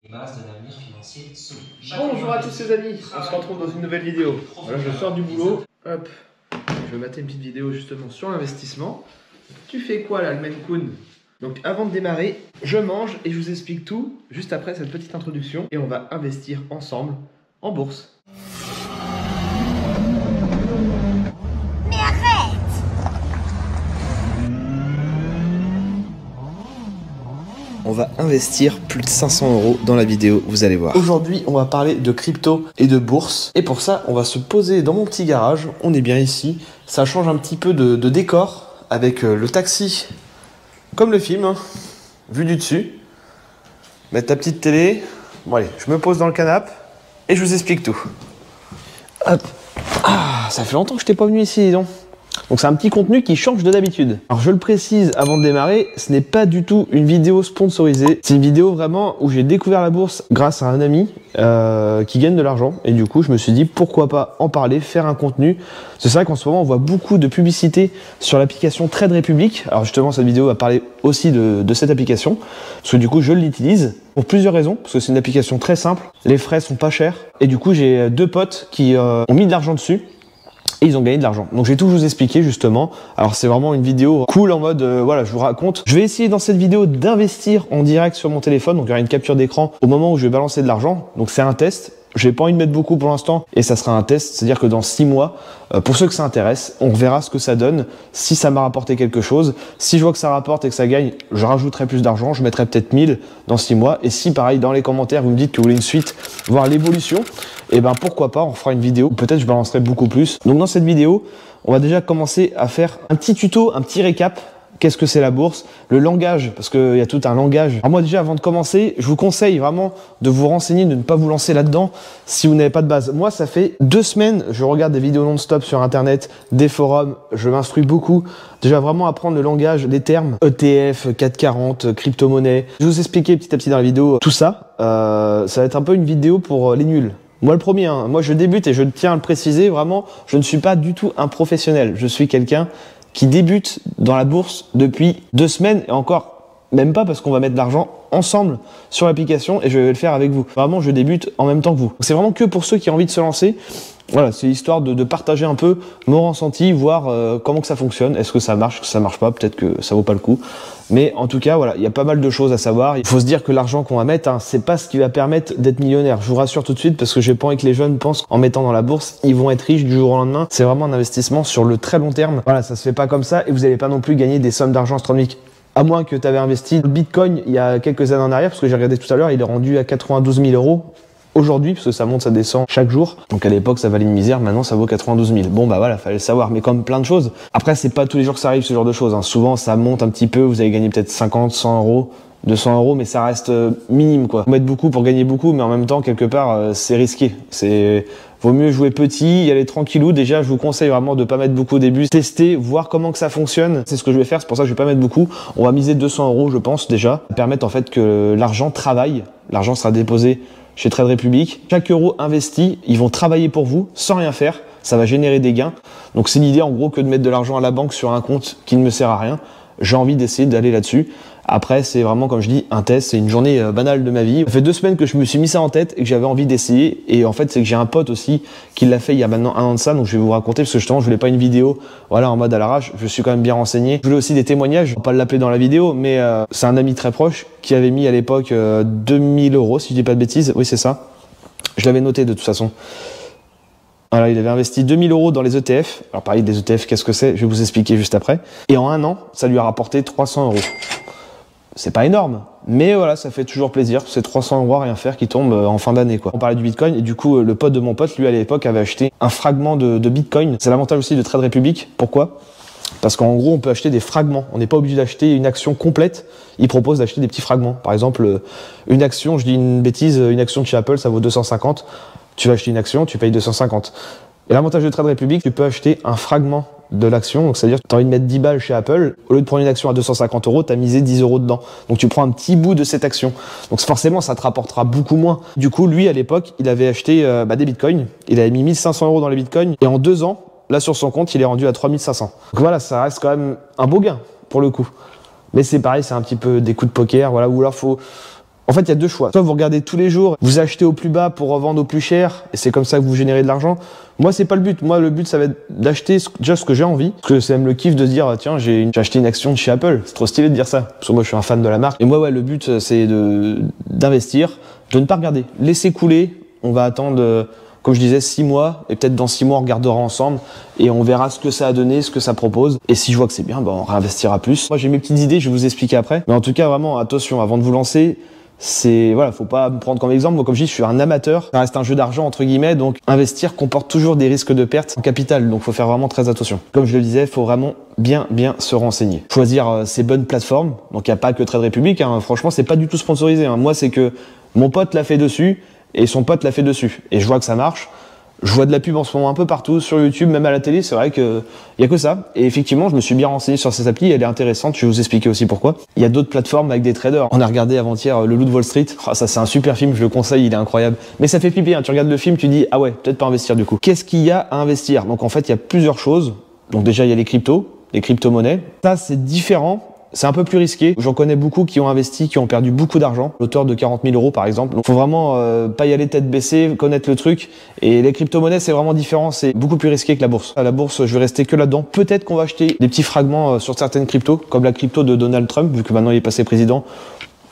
Bonjour à tous les amis, on se retrouve dans une nouvelle vidéo. Voilà, je sors du boulot, hop, je vais mater une petite vidéo justement sur l'investissement. Tu fais quoi là, le Maine Coon? Donc avant de démarrer, je mange et je vous explique tout juste après cette petite introduction. Et on va investir ensemble en bourse. On va investir plus de 500 € dans la vidéo, vous allez voir. Aujourd'hui, on va parler de crypto et de bourse. Et pour ça, on va se poser dans mon petit garage. On est bien ici. Ça change un petit peu de décor avec le taxi, comme le film, hein, vu du dessus. Mettre ta petite télé. Bon allez, je me pose dans le canapé et je vous explique tout. Hop. Ah, ça fait longtemps que je n'étais pas venu ici, dis donc. Donc c'est un petit contenu qui change de d'habitude. Alors je le précise avant de démarrer, ce n'est pas du tout une vidéo sponsorisée. C'est une vidéo vraiment où j'ai découvert la bourse grâce à un ami qui gagne de l'argent. Et du coup je me suis dit pourquoi pas en parler, faire un contenu. C'est vrai qu'en ce moment on voit beaucoup de publicité sur l'application Trade Republic. Alors justement cette vidéo va parler aussi de cette application. Parce que du coup je l'utilise pour plusieurs raisons. Parce que c'est une application très simple, les frais sont pas chers. Et du coup j'ai deux potes qui ont mis de l'argent dessus. Et ils ont gagné de l'argent. Donc je vais tout vous expliquer justement. Alors c'est vraiment une vidéo cool en mode voilà, je vous raconte. Je vais essayer dans cette vidéo d'investir en direct sur mon téléphone. Donc il y aura une capture d'écran au moment où je vais balancer de l'argent. Donc c'est un test. J'ai pas envie de mettre beaucoup pour l'instant et ça sera un test. C'est-à-dire que dans 6 mois, pour ceux que ça intéresse, on verra ce que ça donne. Si ça m'a rapporté quelque chose, si je vois que ça rapporte et que ça gagne, je rajouterai plus d'argent. Je mettrai peut-être 1000 dans 6 mois. Et si pareil dans les commentaires vous me dites que vous voulez une suite, voir l'évolution, et ben pourquoi pas, on fera une vidéo. Peut-être je balancerai beaucoup plus. Donc dans cette vidéo, on va déjà commencer à faire un petit tuto, un petit récap. Qu'est-ce que c'est la bourse? Le langage, parce qu'il y a tout un langage. Alors moi déjà, avant de commencer, je vous conseille vraiment de vous renseigner, de ne pas vous lancer là-dedans si vous n'avez pas de base. Moi, ça fait 2 semaines, je regarde des vidéos non-stop sur Internet, des forums, je m'instruis beaucoup. Déjà vraiment apprendre le langage, les termes, ETF, 440, crypto-monnaie. Je vais vous expliquer petit à petit dans la vidéo tout ça. Ça va être un peu une vidéo pour les nuls. Moi le premier, hein. Moi je débute et je tiens à le préciser, vraiment, je ne suis pas du tout un professionnel. Je suis quelqu'un qui débute dans la bourse depuis 2 semaines et encore même pas parce qu'on va mettre de l'argent ensemble sur l'application et je vais le faire avec vous. Vraiment, je débute en même temps que vous. C'est vraiment que pour ceux qui ont envie de se lancer. Voilà, c'est histoire de partager un peu mon ressenti, voir comment que ça fonctionne. Est-ce que ça marche, est-ce que ça marche pas, peut-être que ça vaut pas le coup. Mais en tout cas, voilà, il y a pas mal de choses à savoir. Il faut se dire que l'argent qu'on va mettre, hein, c'est pas ce qui va permettre d'être millionnaire. Je vous rassure tout de suite parce que j'ai pas envie que les jeunes pensent qu'en mettant dans la bourse, ils vont être riches du jour au lendemain. C'est vraiment un investissement sur le très long terme. Voilà, ça se fait pas comme ça et vous allez pas non plus gagner des sommes d'argent astronomiques. À moins que tu avais investi le Bitcoin il y a quelques années en arrière, parce que j'ai regardé tout à l'heure, il est rendu à 92 000 € aujourd'hui, parce que ça monte, ça descend chaque jour. Donc à l'époque, ça valait une misère, maintenant ça vaut 92 000. Bon bah voilà, fallait le savoir, mais comme plein de choses. Après, c'est pas tous les jours que ça arrive, ce genre de choses, hein. Souvent, ça monte un petit peu, vous allez gagner peut-être 50, 100 €, 200 €, mais ça reste minime, quoi. Faut mettre beaucoup pour gagner beaucoup, mais en même temps, quelque part, c'est risqué. Vaut mieux jouer petit, y aller tranquillou. Déjà, je vous conseille vraiment de pas mettre beaucoup au début. Tester, voir comment que ça fonctionne. C'est ce que je vais faire, c'est pour ça que je vais pas mettre beaucoup. On va miser 200 €, je pense, déjà. Permettre en fait que l'argent travaille. L'argent sera déposé chez Trade Republic. Chaque euro investi, ils vont travailler pour vous sans rien faire. Ça va générer des gains. Donc c'est l'idée en gros que de mettre de l'argent à la banque sur un compte qui ne me sert à rien. J'ai envie d'essayer d'aller là-dessus. Après, c'est vraiment, comme je dis, un test. C'est une journée banale de ma vie. Ça fait 2 semaines que je me suis mis ça en tête et que j'avais envie d'essayer. Et en fait, c'est que j'ai un pote aussi qui l'a fait il y a maintenant 1 an de ça. Donc, je vais vous raconter parce que justement, je voulais pas une vidéo, voilà, en mode à l'arrache. Je suis quand même bien renseigné. Je voulais aussi des témoignages. On va pas l'appeler dans la vidéo, mais c'est un ami très proche qui avait mis à l'époque 2000 €, si je dis pas de bêtises. Oui, c'est ça. Je l'avais noté de toute façon. Voilà, il avait investi 2000 € dans les ETF. Alors, pareil, des ETF, qu'est-ce que c'est? Je vais vous expliquer juste après. Et en 1 an, ça lui a rapporté 300 €. C'est pas énorme, mais voilà, ça fait toujours plaisir. C'est 300 € à rien faire qui tombe en fin d'année, quoi. On parlait du Bitcoin et du coup, le pote de mon pote, lui, à l'époque, avait acheté un fragment de Bitcoin. C'est l'avantage aussi de Trade Republic. Pourquoi? Parce qu'en gros, on peut acheter des fragments. On n'est pas obligé d'acheter une action complète. Il propose d'acheter des petits fragments. Par exemple, une action, je dis une bêtise, une action de chez Apple, ça vaut 250. Tu vas acheter une action, tu payes 250. Et l'avantage de Trade Republic, tu peux acheter un fragment de l'action, donc c'est-à-dire que tu as envie de mettre 10 balles chez Apple, au lieu de prendre une action à 250 €, tu as misé 10 € dedans. Donc tu prends un petit bout de cette action. Donc forcément, ça te rapportera beaucoup moins. Du coup, lui, à l'époque, il avait acheté des bitcoins. Il avait mis 1500 € dans les bitcoins. Et en 2 ans, là, sur son compte, il est rendu à 3500. Donc voilà, ça reste quand même un beau gain, pour le coup. Mais c'est pareil, c'est un petit peu des coups de poker, voilà, ou alors faut En fait, il y a deux choix. Soit vous regardez tous les jours, vous achetez au plus bas pour revendre au plus cher, et c'est comme ça que vous générez de l'argent. Moi, c'est pas le but. Moi, le but, ça va être d'acheter déjà ce que j'ai envie. Parce que c'est même le kiff de se dire, tiens, j'ai acheté une action de chez Apple. C'est trop stylé de dire ça. Parce que moi, je suis un fan de la marque. Et moi, ouais, le but, c'est d'investir, de ne pas regarder. Laisser couler. On va attendre, comme je disais, 6 mois. Et peut-être dans 6 mois, on regardera ensemble. Et on verra ce que ça a donné, ce que ça propose. Et si je vois que c'est bien, on réinvestira plus. Moi, j'ai mes petites idées, je vais vous expliquer après. Mais en tout cas, vraiment, attention, avant de vous lancer, voilà, faut pas me prendre comme exemple. Moi, comme je dis, je suis un amateur. Ça reste un jeu d'argent, entre guillemets. Donc, investir comporte toujours des risques de perte en capital. Donc, faut faire vraiment très attention. Comme je le disais, faut vraiment bien se renseigner. Choisir ces bonnes plateformes. Donc, il n'y a pas que Trade Republic, hein. Franchement, c'est pas du tout sponsorisé, hein. Moi, c'est que mon pote l'a fait dessus et son pote l'a fait dessus. Et je vois que ça marche. Je vois de la pub en ce moment un peu partout, sur YouTube, même à la télé, c'est vrai qu'il n'y a que ça. Et effectivement, je me suis bien renseigné sur cette appli, elle est intéressante, je vais vous expliquer aussi pourquoi. Il y a d'autres plateformes avec des traders. On a regardé avant-hier Le Loup de Wall Street, ça c'est un super film, je le conseille, il est incroyable. Mais ça fait flipper, hein. Tu regardes le film, tu dis, ah ouais, peut-être pas investir du coup. Qu'est-ce qu'il y a à investir? Donc en fait, il y a plusieurs choses. Donc déjà, il y a les crypto-monnaies. Ça, c'est différent. C'est un peu plus risqué. J'en connais beaucoup qui ont investi, qui ont perdu beaucoup d'argent. L'auteur de 40 000 € par exemple. Donc faut vraiment pas y aller tête baissée, connaître le truc. Et les crypto-monnaies, c'est vraiment différent. C'est beaucoup plus risqué que la bourse. À la bourse, je vais rester que là-dedans. Peut-être qu'on va acheter des petits fragments sur certaines cryptos, comme la crypto de Donald Trump, vu que maintenant il est passé président.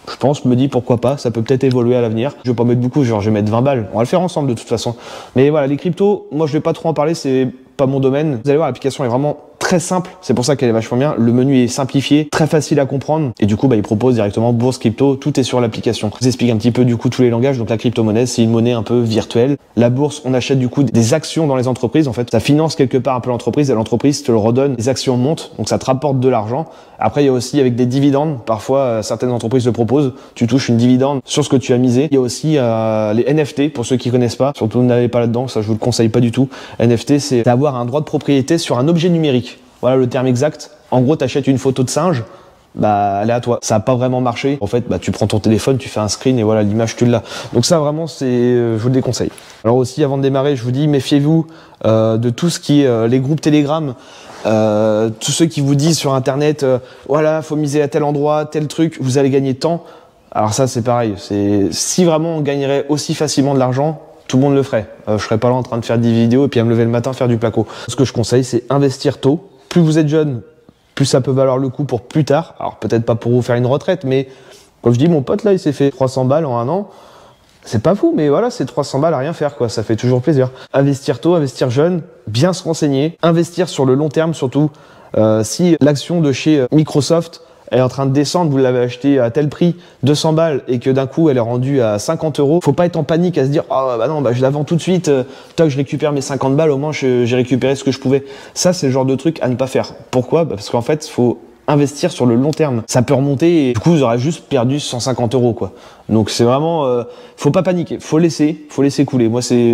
Je pense, me dis pourquoi pas, ça peut peut-être évoluer à l'avenir. Je vais pas mettre beaucoup, genre je vais mettre 20 balles. On va le faire ensemble de toute façon. Mais voilà, les cryptos, moi je vais pas trop en parler, c'est pas mon domaine. Vous allez voir, l'application est vraiment très simple, c'est pour ça qu'elle est vachement bien. Le menu est simplifié, très facile à comprendre, et du coup il propose directement bourse, crypto, tout est sur l'application. Je vous explique un petit peu du coup tous les langages. Donc la crypto-monnaie, c'est une monnaie un peu virtuelle. La bourse, on achète du coup des actions dans les entreprises, en fait ça finance quelque part un peu l'entreprise, et l'entreprise te le redonne, les actions montent, donc ça te rapporte de l'argent. Après il y a aussi avec des dividendes, parfois certaines entreprises le proposent, tu touches une dividende sur ce que tu as misé. Il y a aussi les NFT, pour ceux qui connaissent pas, surtout n'allez pas là-dedans, ça je vous le conseille pas du tout. NFT, c'est d'avoir un droit de propriété sur un objet numérique. Voilà le terme exact. En gros, tu achètes une photo de singe, elle est à toi. Ça n'a pas vraiment marché. En fait, tu prends ton téléphone, tu fais un screen et voilà, l'image, tu l'as. Donc ça, vraiment, je vous le déconseille. Alors aussi, avant de démarrer, je vous dis, méfiez-vous de tout ce qui est les groupes Telegram. Tous ceux qui vous disent sur Internet, voilà, faut miser à tel endroit, tel truc, vous allez gagner tant. Alors ça, c'est pareil. Si vraiment on gagnerait aussi facilement de l'argent, tout le monde le ferait. Je serais pas là en train de faire des vidéos et puis à me lever le matin faire du placo. Ce que je conseille, c'est investir tôt. Plus vous êtes jeune, plus ça peut valoir le coup pour plus tard. Alors peut-être pas pour vous faire une retraite, mais comme je dis, mon pote là, il s'est fait 300 balles en un an. C'est pas fou, mais voilà, c'est 300 balles à rien faire, quoi. Ça fait toujours plaisir. Investir tôt, investir jeune, bien se renseigner, investir sur le long terme surtout. Si l'action de chez Microsoft est en train de descendre, vous l'avez acheté à tel prix, 200 balles, et que d'un coup elle est rendue à 50 €, faut pas être en panique à se dire oh bah non, je la vends tout de suite, toc, je récupère mes 50 balles, au moins j'ai récupéré ce que je pouvais. Ça, c'est le genre de truc à ne pas faire. Pourquoi? Parce qu'en fait, faut investir sur le long terme. Ça peut remonter et du coup vous aurez juste perdu 150 € quoi. Donc c'est vraiment, faut pas paniquer, faut laisser couler. Moi c'est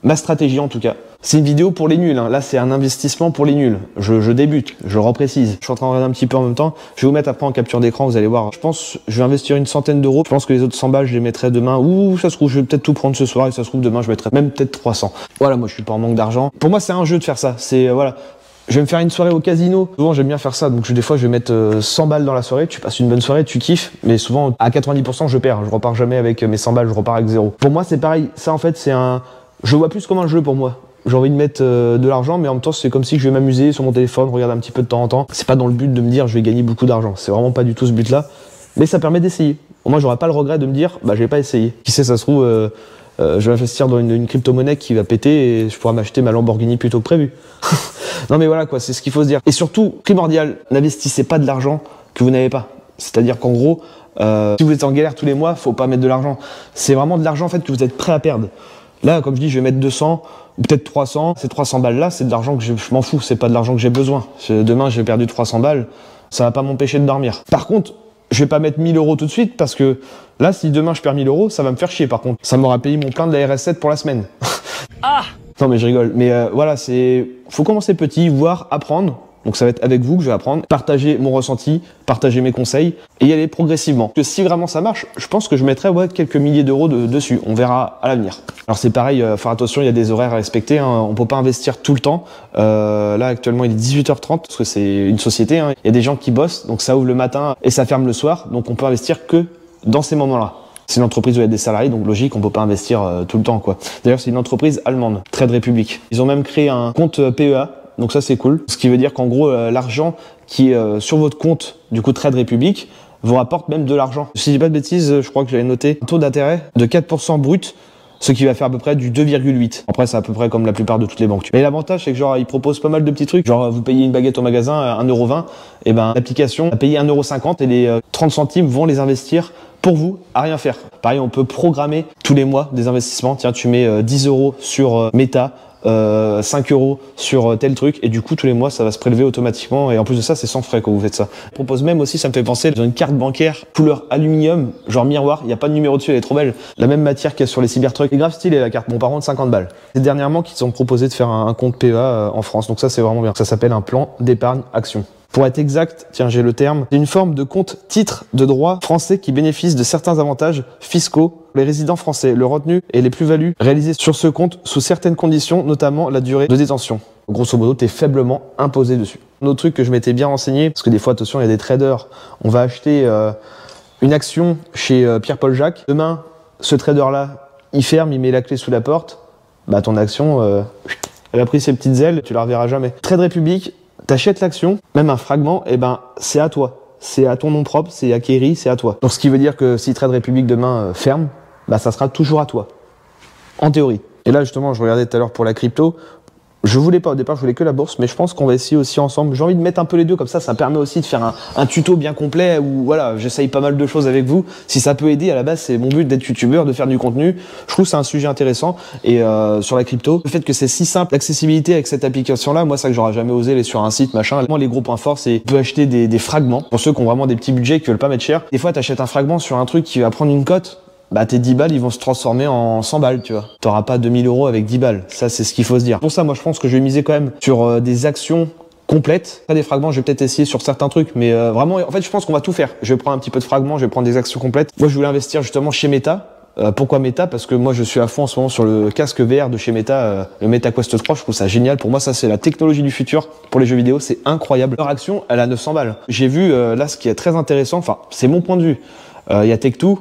ma stratégie en tout cas. C'est une vidéo pour les nuls, hein. Là c'est un investissement pour les nuls. Je débute, je reprécise. Je suis en train de regarder un petit peu en même temps. Je vais vous mettre après en capture d'écran, vous allez voir. Je pense je vais investir une centaine d'euros. Je pense que les autres 100 balles je les mettrai demain. Ou ça se trouve je vais peut-être tout prendre ce soir et ça se trouve demain je mettrai même peut-être 300. Voilà, moi je suis pas en manque d'argent. Pour moi c'est un jeu de faire ça. C'est voilà. Je vais me faire une soirée au casino. Souvent, j'aime bien faire ça. Donc, des fois, je vais mettre 100 balles dans la soirée. Tu passes une bonne soirée, tu kiffes. Mais souvent, à 90%, je perds. Je repars jamais avec mes 100 balles. Je repars avec zéro. Pour moi, c'est pareil. Ça, en fait, c'est je vois plus comme un jeu pour moi. J'ai envie de mettre de l'argent, mais en même temps, c'est comme si je vais m'amuser sur mon téléphone, regarder un petit peu de temps en temps. C'est pas dans le but de me dire, je vais gagner beaucoup d'argent. C'est vraiment pas du tout ce but-là. Mais ça permet d'essayer. Au moins, j'aurai pas le regret de me dire, je vais pas essayer. Qui sait, ça se trouve, je vais investir dans une crypto-monnaie qui va péter et je pourrai m'acheter ma Lamborghini plutôt que prévu. Non mais voilà quoi, c'est ce qu'il faut se dire. Et surtout, primordial, n'investissez pas de l'argent que vous n'avez pas. C'est-à-dire qu'en gros, si vous êtes en galère tous les mois, faut pas mettre de l'argent. C'est vraiment de l'argent en fait que vous êtes prêt à perdre. Là, comme je dis, je vais mettre 200 ou peut-être 300. Ces 300 balles là, c'est de l'argent que je m'en fous, c'est pas de l'argent que j'ai besoin. Demain, j'ai perdu 300 balles, ça va pas m'empêcher de dormir. Par contre, je vais pas mettre 1000 € tout de suite parce que là, si demain je perds 1000 €, ça va me faire chier par contre. Ça m'aura payé mon plein de la RS7 pour la semaine. Ah! Non mais je rigole, mais voilà, faut commencer petit, voir, apprendre. Donc ça va être avec vous que je vais apprendre, partager mon ressenti, partager mes conseils et y aller progressivement. Que si vraiment ça marche, je pense que je mettrai quelques milliers d'euros dessus. On verra à l'avenir. Alors c'est pareil, faire attention, il y a des horaires à respecter. Hein. On peut pas investir tout le temps. Là actuellement il est 18h30 parce que c'est une société. Hein. Il y a des gens qui bossent, donc ça ouvre le matin et ça ferme le soir. Donc on peut investir que dans ces moments-là. C'est une entreprise où il y a des salariés, donc logique, on peut pas investir tout le temps, quoi. D'ailleurs, c'est une entreprise allemande, Trade Republic. Ils ont même créé un compte PEA, donc ça c'est cool. Ce qui veut dire qu'en gros, l'argent qui est sur votre compte, du coup Trade Republic, vous rapporte même de l'argent. Si je dis pas de bêtises, je crois que j'avais noté un taux d'intérêt de 4% brut, ce qui va faire à peu près du 2,8. Après, c'est à peu près comme la plupart de toutes les banques. Mais l'avantage, c'est que genre, ils proposent pas mal de petits trucs. Genre, vous payez une baguette au magasin à 1,20 €, et ben, l'application va payer 1,50 € et les 30 centimes vont les investir pour vous à rien faire. Pareil, on peut programmer tous les mois des investissements. Tiens, tu mets 10 € sur Meta, 5 € sur tel truc, et du coup tous les mois ça va se prélever automatiquement, et en plus de ça c'est sans frais quand vous faites ça. Je propose même aussi, ça me fait penser, dans une carte bancaire couleur aluminium, genre miroir, il n'y a pas de numéro dessus, elle est trop belle, la même matière qu'il y a sur les Cybertruck, c'est grave stylé la carte. Bon, par contre 50 balles. C'est dernièrement qu'ils ont proposé de faire un compte PEA en France, donc ça c'est vraiment bien. Ça s'appelle un plan d'épargne action. Pour être exact, tiens, j'ai le terme, c'est une forme de compte titre de droit français qui bénéficie de certains avantages fiscaux pour les résidents français, le retenu et les plus-values réalisées sur ce compte sous certaines conditions, notamment la durée de détention. Grosso modo, tu es faiblement imposé dessus. Un autre truc que je m'étais bien renseigné, parce que des fois, attention, il y a des traders, on va acheter une action chez Pierre-Paul Jacques. Demain, ce trader-là, il ferme, il met la clé sous la porte, bah ton action, elle a pris ses petites ailes, tu la reverras jamais. Trade Republic, t'achètes l'action, même un fragment, et ben c'est à toi. C'est à ton nom propre, c'est acquéri, c'est à toi. Donc ce qui veut dire que si Trade Republic demain ferme, bah ça sera toujours à toi. En théorie. Et là justement, je regardais tout à l'heure pour la crypto, je voulais pas au départ, je voulais que la bourse, mais je pense qu'on va essayer aussi ensemble. J'ai envie de mettre un peu les deux, comme ça permet aussi de faire un tuto bien complet où voilà, j'essaye pas mal de choses avec vous. Si ça peut aider, à la base c'est mon but d'être youtubeur, de faire du contenu. Je trouve que c'est un sujet intéressant. Et sur la crypto, le fait que c'est si simple, l'accessibilité avec cette application-là, moi ça que j'aurais jamais osé aller sur un site, machin. Vraiment les gros points forts, c'est tu peux acheter des fragments, pour ceux qui ont vraiment des petits budgets, qui veulent pas mettre cher. Des fois t'achètes un fragment sur un truc qui va prendre une cote, bah tes 10 balles ils vont se transformer en 100 balles, tu vois. T'auras pas 2000 € avec 10 balles, ça c'est ce qu'il faut se dire. Pour ça, moi je pense que je vais miser quand même sur des actions complètes. Pas des fragments, je vais peut-être essayer sur certains trucs, mais vraiment, en fait je pense qu'on va tout faire. Je vais prendre un petit peu de fragments, je vais prendre des actions complètes. Moi je voulais investir justement chez Meta. Pourquoi Meta? Parce que moi je suis à fond en ce moment sur le casque VR de chez Meta, le MetaQuest 3, je trouve ça génial. Pour moi ça c'est la technologie du futur pour les jeux vidéo, c'est incroyable. Leur action, elle a 900 balles. J'ai vu là ce qui est très intéressant, enfin c'est mon point de vue. Il y a Tech2,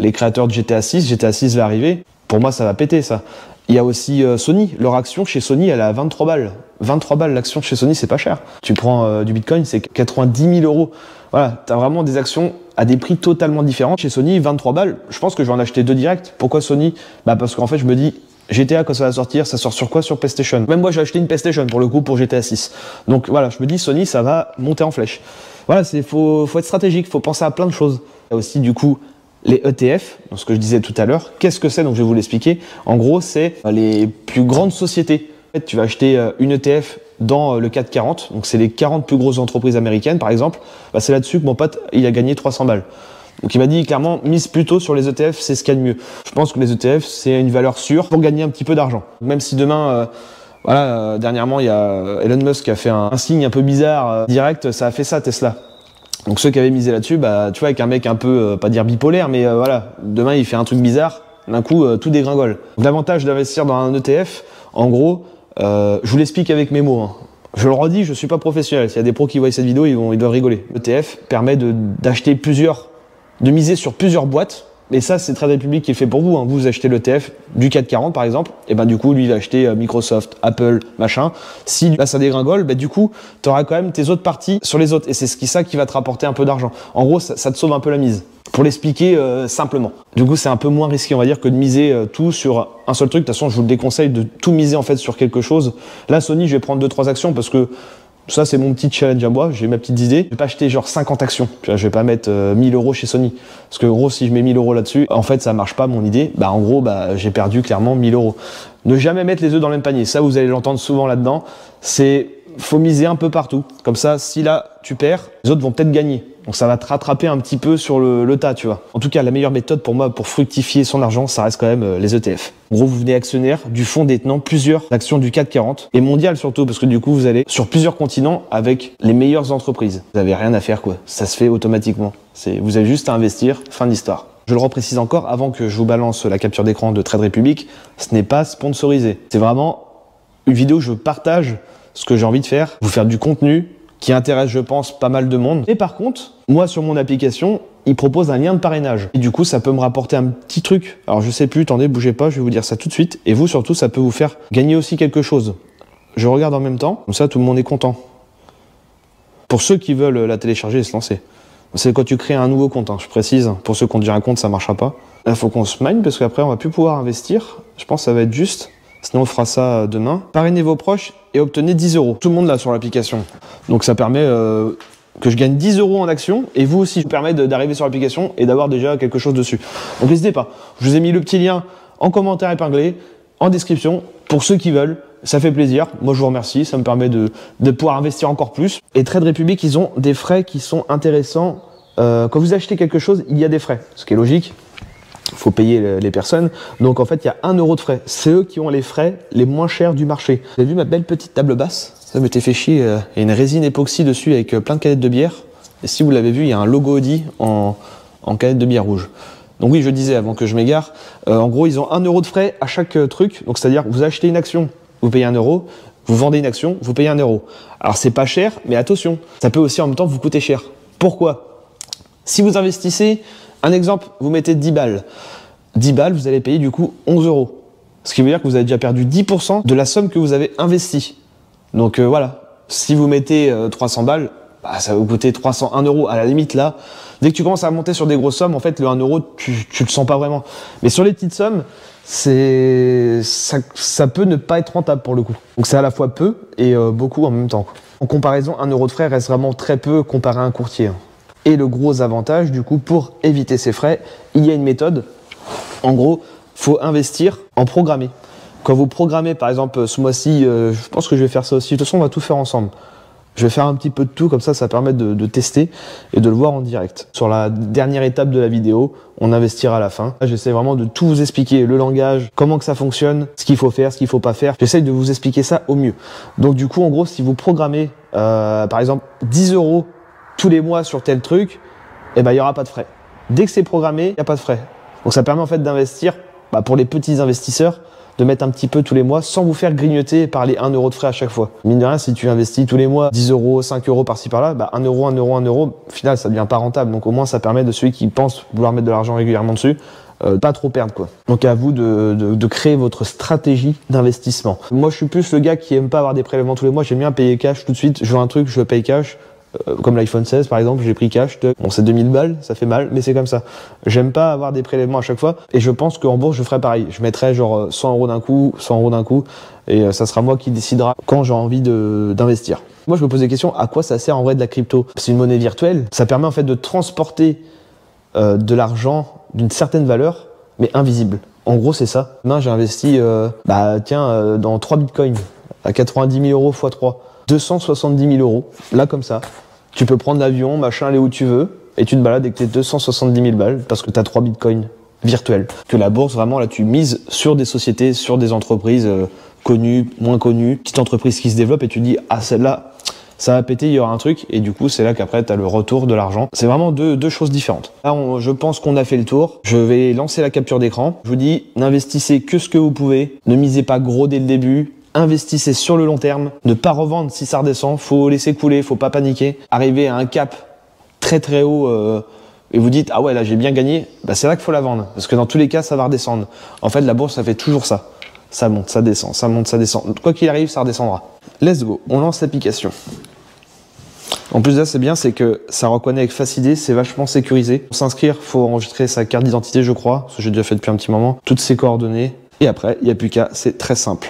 les créateurs de GTA 6, GTA 6 va arriver, pour moi ça va péter ça. Il y a aussi Sony, leur action chez Sony elle est à 23 balles. 23 balles l'action chez Sony, c'est pas cher. Tu prends du Bitcoin, c'est 90 000 €. Voilà, t'as vraiment des actions à des prix totalement différents. Chez Sony, 23 balles, je pense que je vais en acheter 2 direct. Pourquoi Sony? Bah parce qu'en fait je me dis, GTA quand ça va sortir, ça sort sur quoi? Sur PlayStation. Même moi j'ai acheté une PlayStation pour le coup pour GTA 6. Donc voilà, je me dis Sony ça va monter en flèche. Voilà, faut être stratégique, faut penser à plein de choses. Il y a aussi du coup les ETF, donc ce que je disais tout à l'heure. Qu'est-ce que c'est? Donc je vais vous l'expliquer. En gros, c'est les plus grandes sociétés. En fait, tu vas acheter une ETF dans le CAC 40, donc c'est les 40 plus grosses entreprises américaines par exemple. Bah, c'est là-dessus que mon pote il a gagné 300 balles. Donc il m'a dit clairement, mise plutôt sur les ETF, c'est ce qu'il y a de mieux. Je pense que les ETF, c'est une valeur sûre pour gagner un petit peu d'argent. Même si demain, dernièrement, il y a Elon Musk qui a fait un signe un peu bizarre direct, ça a fait ça Tesla. Donc ceux qui avaient misé là-dessus, bah tu vois, avec un mec un peu, pas dire bipolaire, mais voilà, demain il fait un truc bizarre, d'un coup tout dégringole. L'avantage d'investir dans un ETF, en gros, je vous l'explique avec mes mots, hein. Je le redis, je suis pas professionnel. S'il y a des pros qui voient cette vidéo, ils doivent rigoler. L'ETF permet d'acheter de miser sur plusieurs boîtes. Et ça, c'est Trade Republic qui le fait pour vous, hein. Vous achetez l'ETF du CAC 40 par exemple, et ben du coup, lui il va acheter Microsoft, Apple, machin. Si là ça dégringole, ben du coup, tu auras quand même tes autres parties sur les autres. Et c'est ça qui va te rapporter un peu d'argent. En gros, ça te sauve un peu la mise. Pour l'expliquer simplement. Du coup, c'est un peu moins risqué, on va dire, que de miser tout sur un seul truc. De toute façon, je vous le déconseille de tout miser en fait sur quelque chose. Là, Sony, je vais prendre 2-3 actions parce que ça, c'est mon petit challenge à moi. J'ai mes petites idées. Je vais pas acheter genre 50 actions. Je vais pas mettre 1000 € chez Sony. Parce que, en gros, si je mets 1000 € là-dessus, en fait, ça marche pas, mon idée. Bah, en gros, j'ai perdu clairement 1000 €. Ne jamais mettre les œufs dans le même panier. Ça, vous allez l'entendre souvent là-dedans. Faut miser un peu partout. Comme ça, si là, tu perds, les autres vont peut-être gagner. Donc, ça va te rattraper un petit peu sur le tas, tu vois. En tout cas, la meilleure méthode pour moi, pour fructifier son argent, ça reste quand même les ETF. En gros, vous venez actionnaire du fonds détenant plusieurs actions du CAC 40 et mondial surtout, parce que du coup, vous allez sur plusieurs continents avec les meilleures entreprises. Vous n'avez rien à faire, quoi. Ça se fait automatiquement. Vous avez juste à investir, fin d'histoire. Je le reprécise encore, avant que je vous balance la capture d'écran de Trade Republic, ce n'est pas sponsorisé. C'est vraiment une vidéo où je partage ce que j'ai envie de faire, vous faire du contenu qui intéresse, je pense, pas mal de monde. Et par contre, moi, sur mon application, il propose un lien de parrainage. Et du coup, ça peut me rapporter un petit truc. Alors, je sais plus, attendez, bougez pas, je vais vous dire ça tout de suite. Et vous, surtout, ça peut vous faire gagner aussi quelque chose. Je regarde en même temps, comme ça, tout le monde est content. Pour ceux qui veulent la télécharger et se lancer. C'est quand tu crées un nouveau compte, hein, je précise. Pour ceux qui ont déjà un compte, ça marchera pas. Il faut qu'on se mine, parce qu'après, on va plus pouvoir investir. Je pense que ça va être juste. Sinon, on fera ça demain. Parrainez vos proches et obtenez 10 €. Tout le monde l'a sur l'application. Donc, ça permet que je gagne 10 € en action. Et vous aussi, je permets d'arriver sur l'application et d'avoir déjà quelque chose dessus. Donc, n'hésitez pas. Je vous ai mis le petit lien en commentaire épinglé, en description, pour ceux qui veulent. Ça fait plaisir. Moi, je vous remercie. Ça me permet de pouvoir investir encore plus. Et Trade Republic, ils ont des frais qui sont intéressants. Quand vous achetez quelque chose, il y a des frais. Ce qui est logique. Il faut payer les personnes. Donc en fait, il y a 1 € de frais. C'est eux qui ont les frais les moins chers du marché. Vous avez vu ma belle petite table basse? Ça m'était fait chier. Il y a une résine époxy dessus avec plein de canettes de bière. Et si vous l'avez vu, il y a un logo Audi en canette de bière rouge. Donc oui, je disais avant que je m'égare, en gros, ils ont 1 € de frais à chaque truc. Donc c'est-à-dire, vous achetez une action, vous payez 1 €. Vous vendez une action, vous payez 1 €. Alors c'est pas cher, mais attention, ça peut aussi en même temps vous coûter cher. Pourquoi? Si vous investissez, un exemple, vous mettez 10 balles. 10 balles, vous allez payer du coup 11 €. Ce qui veut dire que vous avez déjà perdu 10% de la somme que vous avez investie. Donc voilà, si vous mettez 300 balles, bah, ça va vous coûter 301 €. À la limite là, dès que tu commences à monter sur des grosses sommes, en fait le 1 €, tu le sens pas vraiment. Mais sur les petites sommes, ça peut ne pas être rentable pour le coup. Donc c'est à la fois peu et beaucoup en même temps. En comparaison, 1 € de frais reste vraiment très peu comparé à un courtier. Et le gros avantage, du coup, pour éviter ces frais, il y a une méthode. En gros, il faut investir en programmé. Quand vous programmez, par exemple, ce mois-ci, je pense que je vais faire ça aussi. De toute façon, on va tout faire ensemble. Je vais faire un petit peu de tout, comme ça permet de tester et de le voir en direct. Sur la dernière étape de la vidéo, on investira à la fin. J'essaie vraiment de tout vous expliquer, le langage, comment que ça fonctionne, ce qu'il faut faire, ce qu'il ne faut pas faire. J'essaie de vous expliquer ça au mieux. Donc du coup, en gros, si vous programmez, par exemple, 10 € tous les mois sur tel truc, eh ben, il n'y aura pas de frais. Dès que c'est programmé, il n'y a pas de frais. Donc ça permet en fait d'investir, pour les petits investisseurs, de mettre un petit peu tous les mois sans vous faire grignoter par les 1 € de frais à chaque fois. Mine de rien, si tu investis tous les mois 10 €, 5 € par-ci par-là, 1 €, 1 €, 1 €, au final ça devient pas rentable. Donc au moins ça permet de celui qui pense vouloir mettre de l'argent régulièrement dessus, pas trop perdre quoi. Donc à vous de créer votre stratégie d'investissement. Moi je suis plus le gars qui aime pas avoir des prélèvements tous les mois, j'aime bien payer cash tout de suite. Je veux un truc, je le paye cash. Comme l'iPhone 16 par exemple, j'ai pris cash, bon c'est 2000 balles, ça fait mal, mais c'est comme ça. J'aime pas avoir des prélèvements à chaque fois, et je pense qu'en bourse je ferai pareil. Je mettrai genre 100 € d'un coup, 100 € d'un coup, et ça sera moi qui décidera quand j'ai envie d'investir. Moi je me pose des questions, à quoi ça sert en vrai de la crypto? C'est une monnaie virtuelle, ça permet en fait de transporter de l'argent d'une certaine valeur, mais invisible. En gros c'est ça. Demain j'ai investi, dans 3 bitcoins, à 90 000 € x 3. 270 000 €, là comme ça. Tu peux prendre l'avion, machin, aller où tu veux, et tu te balades avec tes 270 000 balles parce que tu as 3 bitcoins virtuels. Que la bourse, vraiment, là, tu mises sur des sociétés, sur des entreprises connues, moins connues, petites entreprises qui se développent, et tu dis, ah, celle-là, ça va péter, il y aura un truc, et du coup, c'est là qu'après, tu as le retour de l'argent. C'est vraiment deux choses différentes. Là, je pense qu'on a fait le tour. Je vais lancer la capture d'écran. Je vous dis, n'investissez que ce que vous pouvez. Ne misez pas gros dès le début. Investissez sur le long terme, ne pas revendre si ça redescend, faut laisser couler, faut pas paniquer. Arriver à un cap très très haut et vous dites ah ouais là j'ai bien gagné, c'est là qu'il faut la vendre parce que dans tous les cas ça va redescendre. En fait la bourse ça fait toujours ça, ça monte, ça descend, ça monte, ça descend. Quoi qu'il arrive ça redescendra. Let's go, on lance l'application. En plus de ça c'est bien, c'est que ça reconnaît avec facilité, c'est vachement sécurisé. Pour s'inscrire, faut enregistrer sa carte d'identité je crois, ce que j'ai déjà fait depuis un petit moment, toutes ses coordonnées et après il n'y a plus qu'à, c'est très simple.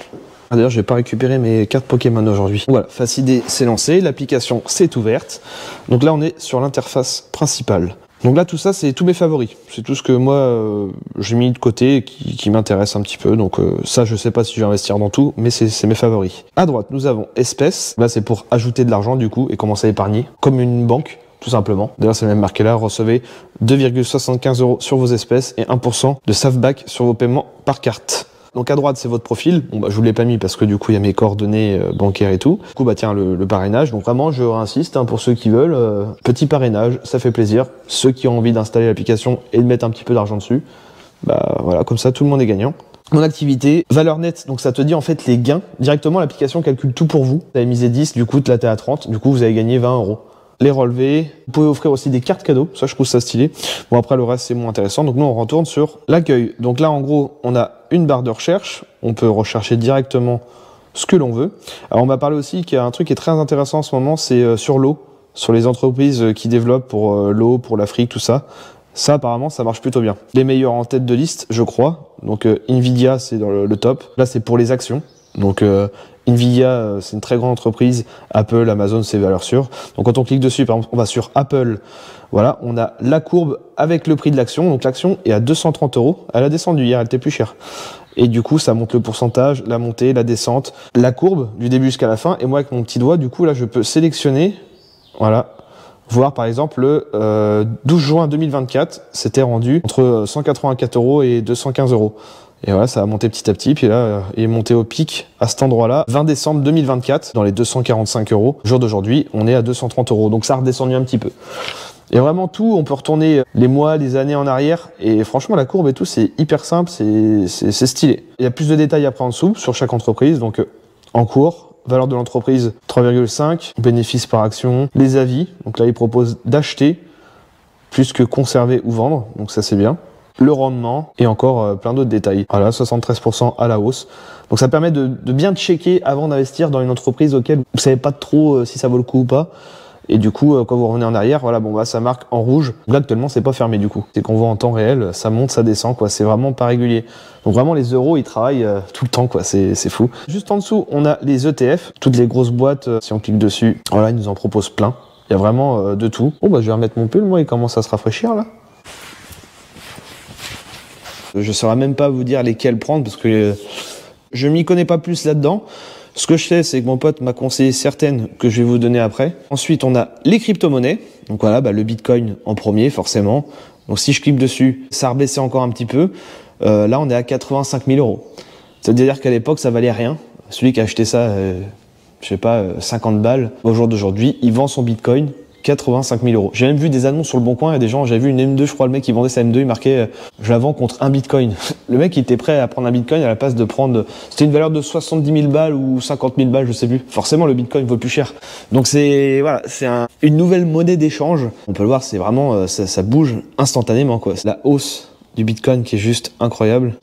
D'ailleurs, je vais pas récupérer mes cartes Pokémon aujourd'hui. Voilà, Facid c'est lancé, l'application s'est ouverte. Donc là, on est sur l'interface principale. Donc là, tout ça, c'est tous mes favoris. C'est tout ce que moi, j'ai mis de côté et qui m'intéresse un petit peu. Donc ça, je sais pas si je vais investir dans tout, mais c'est mes favoris. À droite, nous avons espèces. Là, c'est pour ajouter de l'argent du coup et commencer à épargner, comme une banque. Tout simplement. D'ailleurs, c'est même marqué là, recevez 2,75 € sur vos espèces et 1% de SAFBAC sur vos paiements par carte. Donc à droite, c'est votre profil. Bon, je vous l'ai pas mis parce que du coup, il y a mes coordonnées bancaires et tout. Du coup, tiens, le parrainage. Donc vraiment, je réinsiste pour ceux qui veulent. Petit parrainage, ça fait plaisir. Ceux qui ont envie d'installer l'application et de mettre un petit peu d'argent dessus, voilà, comme ça, tout le monde est gagnant. Mon activité, valeur nette, donc ça te dit en fait les gains. Directement, l'application calcule tout pour vous. Vous avez misé 10, du coup, là, t'es à 30. Du coup, vous avez gagné 20 €. les relevés. Vous pouvez offrir aussi des cartes cadeaux, ça je trouve ça stylé. Bon après le reste c'est moins intéressant, donc nous on retourne sur l'accueil. Donc là en gros on a une barre de recherche, on peut rechercher directement ce que l'on veut. Alors on m'a parlé aussi qu'il y a un truc qui est très intéressant en ce moment, c'est sur l'eau, sur les entreprises qui développent pour l'eau, pour l'Afrique, tout ça. Ça apparemment ça marche plutôt bien. Les meilleurs en tête de liste je crois, donc Nvidia c'est dans le top. Là c'est pour les actions, donc Nvidia c'est une très grande entreprise, Apple, Amazon c'est valeur sûre. Donc quand on clique dessus, par exemple on va sur Apple, voilà, on a la courbe avec le prix de l'action, donc l'action est à 230 €, elle a descendu hier, elle était plus chère. Et du coup ça monte le pourcentage, la montée, la descente, la courbe du début jusqu'à la fin, et moi avec mon petit doigt du coup là je peux sélectionner, voilà, voir par exemple le 12 juin 2024, c'était rendu entre 184 € et 215 €. Et voilà, ça a monté petit à petit, puis là, il est monté au pic à cet endroit-là, 20 décembre 2024, dans les 245 €. Jour d'aujourd'hui, on est à 230 €, donc ça a redescendu un petit peu. Et vraiment tout, on peut retourner les mois, les années en arrière, et franchement la courbe et tout, c'est hyper simple, c'est stylé. Il y a plus de détails après en dessous, sur chaque entreprise, donc en cours, valeur de l'entreprise 3,5, bénéfices par action, les avis, donc là ils proposent d'acheter, plus que conserver ou vendre, donc ça c'est bien. Le rendement et encore plein d'autres détails. Voilà, 73% à la hausse. Donc ça permet de bien checker avant d'investir dans une entreprise auquel vous savez pas trop si ça vaut le coup ou pas. Et du coup, quand vous revenez en arrière, voilà, bon bah ça marque en rouge. Là actuellement, c'est pas fermé du coup. C'est qu'on voit en temps réel, ça monte, ça descend, quoi. C'est vraiment pas régulier. Donc vraiment, les euros, ils travaillent tout le temps, quoi. C'est fou. Juste en dessous, on a les ETF, toutes les grosses boîtes. Si on clique dessus, voilà, ils nous en proposent plein. Il y a vraiment de tout. Bon bah je vais remettre mon pull, moi, il commence à se rafraîchir là. Je ne saurais même pas vous dire lesquels prendre parce que je m'y connais pas plus là-dedans. Ce que je sais, c'est que mon pote m'a conseillé certaines que je vais vous donner après. Ensuite, on a les crypto-monnaies. Donc voilà, bah, le Bitcoin en premier, forcément. Donc si je clique dessus, ça a rebaissé encore un petit peu. Là, on est à 85 000 €. C'est-à-dire qu'à l'époque, ça valait rien. Celui qui a acheté ça, je sais pas, 50 balles, au jour d'aujourd'hui, il vend son Bitcoin 85 000 €. J'ai même vu des annonces sur le Bon Coin, il y a des gens, j'ai vu une M2, je crois, le mec qui vendait sa M2, il marquait je la vends contre un Bitcoin. Le mec il était prêt à prendre un Bitcoin à la place de prendre, c'était une valeur de 70 000 balles ou 50 000 balles, je sais plus. Forcément le Bitcoin vaut plus cher. Donc c'est voilà, c'est une nouvelle monnaie d'échange. On peut le voir, c'est vraiment ça bouge instantanément quoi. C'est la hausse du Bitcoin qui est juste incroyable.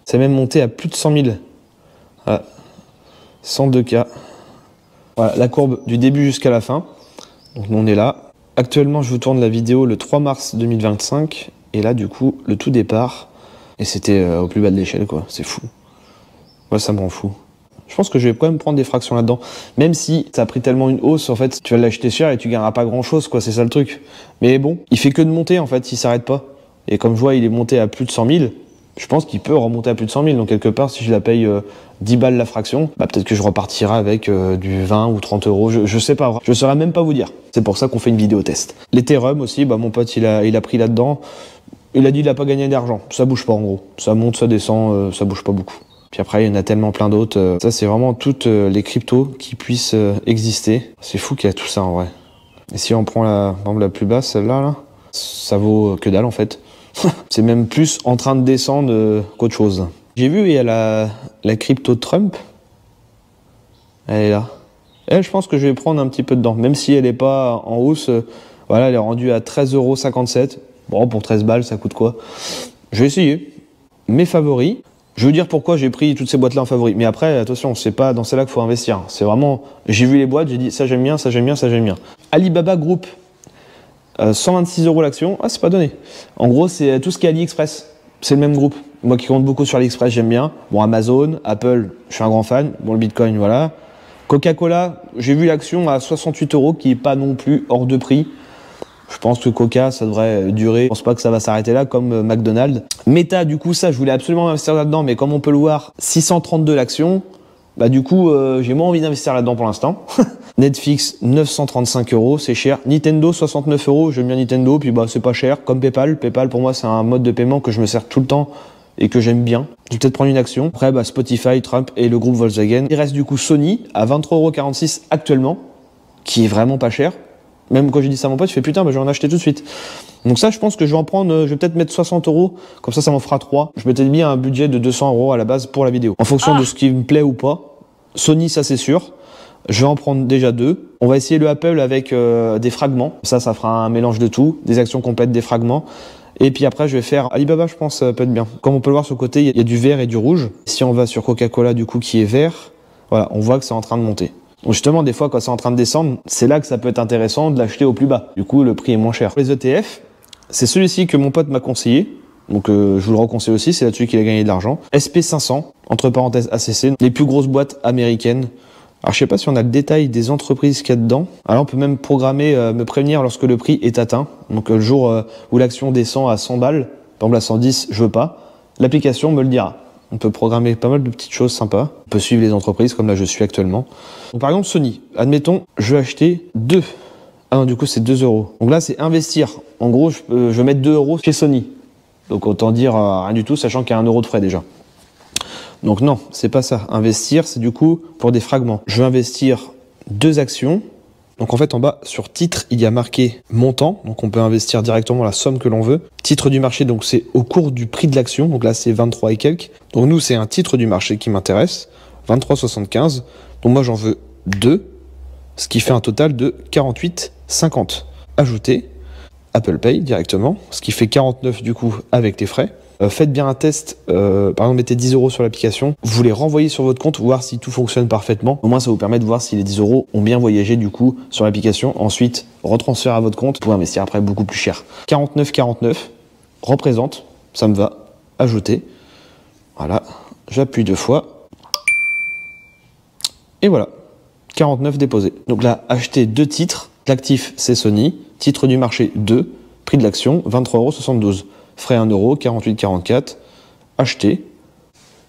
C'est même monté à plus de 100 000. Voilà. 102K. Voilà la courbe du début jusqu'à la fin. Donc nous on est là. Actuellement je vous tourne la vidéo le 3 mars 2025 et là du coup le tout départ et c'était au plus bas de l'échelle quoi, c'est fou. Moi ça me rend fou. Je pense que je vais quand même prendre des fractions là-dedans, même si ça a pris tellement une hausse en fait, tu vas l'acheter cher et tu gagneras pas grand chose quoi, c'est ça le truc. Mais bon, il fait que de monter en fait, il s'arrête pas. Et comme je vois il est monté à plus de 100 000, je pense qu'il peut remonter à plus de 100 000, donc quelque part si je la paye 10 balles la fraction, bah peut-être que je repartirai avec du 20 ou 30 €, je sais pas, je saurais même pas vous dire. C'est pour ça qu'on fait une vidéo test. L'Ethereum aussi, bah mon pote il a pris là-dedans, il a dit il a pas gagné d'argent, ça bouge pas en gros, ça monte, ça descend, ça bouge pas beaucoup. Puis après il y en a tellement plein d'autres, ça c'est vraiment toutes les cryptos qui puissent exister. C'est fou qu'il y a tout ça en vrai. Et si on prend par exemple, la plus basse, celle-là, là, ça vaut que dalle en fait. C'est même plus en train de descendre qu'autre chose. J'ai vu, il y a la crypto Trump. Elle est là. Elle, je pense que je vais prendre un petit peu dedans. Même si elle n'est pas en hausse. Voilà, elle est rendue à 13,57 €. Bon, pour 13 balles, ça coûte quoi? Je vais essayer. Mes favoris. Je vais vous dire pourquoi j'ai pris toutes ces boîtes-là en favoris. Mais après, attention, c'est pas dans celle-là qu'il faut investir. C'est vraiment, j'ai vu les boîtes, j'ai dit ça j'aime bien, ça j'aime bien, ça j'aime bien. Alibaba Group. 126 € l'action, ah c'est pas donné. En gros c'est tout ce qui est AliExpress, c'est le même groupe. Moi qui compte beaucoup sur AliExpress, j'aime bien. Bon Amazon, Apple, je suis un grand fan. Bon le Bitcoin voilà. Coca-Cola, j'ai vu l'action à 68 € qui est pas non plus hors de prix. Je pense que Coca ça devrait durer, je pense pas que ça va s'arrêter là comme McDonald's. Meta du coup ça je voulais absolument investir là-dedans mais comme on peut le voir 632 l'action. Bah du coup j'ai moins envie d'investir là-dedans pour l'instant. Netflix 935 €, c'est cher. Nintendo 69 €, j'aime bien Nintendo, puis bah c'est pas cher. Comme PayPal, PayPal pour moi c'est un mode de paiement que je me sers tout le temps et que j'aime bien. Je vais peut-être prendre une action. Après bah Spotify, Trump et le groupe Volkswagen. Il reste du coup Sony à 23,46 € actuellement, qui est vraiment pas cher. Même quand j'ai dit ça à mon pote, je fais putain, bah, je vais en acheter tout de suite. Donc ça, je pense que je vais en prendre, je vais peut-être mettre 60 €, comme ça m'en fera 3. Je m'étais mis un budget de 200 € à la base pour la vidéo. En fonction de ce qui me plaît ou pas. Sony, ça c'est sûr. Je vais en prendre déjà 2. On va essayer le Apple avec des fragments. Ça fera un mélange de tout, des actions complètes, des fragments. Et puis après, je vais faire Alibaba, je pense, ça peut être bien. Comme on peut le voir sur le côté, il y a du vert et du rouge. Si on va sur Coca-Cola, du coup, qui est vert, voilà, on voit que c'est en train de monter. Donc justement, des fois, quand c'est en train de descendre, c'est là que ça peut être intéressant de l'acheter au plus bas. Du coup, le prix est moins cher. Les ETF, c'est celui-ci que mon pote m'a conseillé. Donc je vous le reconseille aussi, c'est là-dessus qu'il a gagné de l'argent. SP500, entre parenthèses ACC, les plus grosses boîtes américaines. Alors je sais pas si on a le détail des entreprises qu'il y a dedans. Alors on peut même programmer, me prévenir lorsque le prix est atteint. Donc le jour où l'action descend à 100 balles, par exemple à 110, je veux pas. L'application me le dira. On peut programmer pas mal de petites choses sympas. On peut suivre les entreprises comme là je suis actuellement. Donc par exemple Sony, admettons, je vais acheter 2. Ah non, du coup c'est 2 euros. Donc là c'est investir. En gros, je vais mettre 2 euros chez Sony. Donc autant dire rien du tout, sachant qu'il y a 1 euro de frais déjà. Donc non, c'est pas ça. Investir, c'est du coup pour des fragments. Je vais investir 2 actions. Donc en fait, en bas, sur titre, il y a marqué montant. Donc on peut investir directement la somme que l'on veut. Titre du marché, donc c'est au cours du prix de l'action. Donc là, c'est 23 et quelques. Donc nous, c'est un titre du marché qui m'intéresse. 23,75. Donc moi, j'en veux 2. Ce qui fait un total de 48,50. Ajouter Apple Pay directement. Ce qui fait 49 du coup avec les frais. Faites bien un test, par exemple mettez 10 euros sur l'application, vous les renvoyez sur votre compte, voir si tout fonctionne parfaitement. Au moins ça vous permet de voir si les 10 euros ont bien voyagé du coup sur l'application. Ensuite, retransférer à votre compte pour investir après beaucoup plus cher. 49,49 représente, ça me va, ajouter. Voilà, j'appuie 2 fois. Et voilà, 49 déposé. Donc là, acheter 2 titres, l'actif c'est Sony, titre du marché 2, prix de l'action 23,72 €. Frais 1 euro, 48,44. Acheter.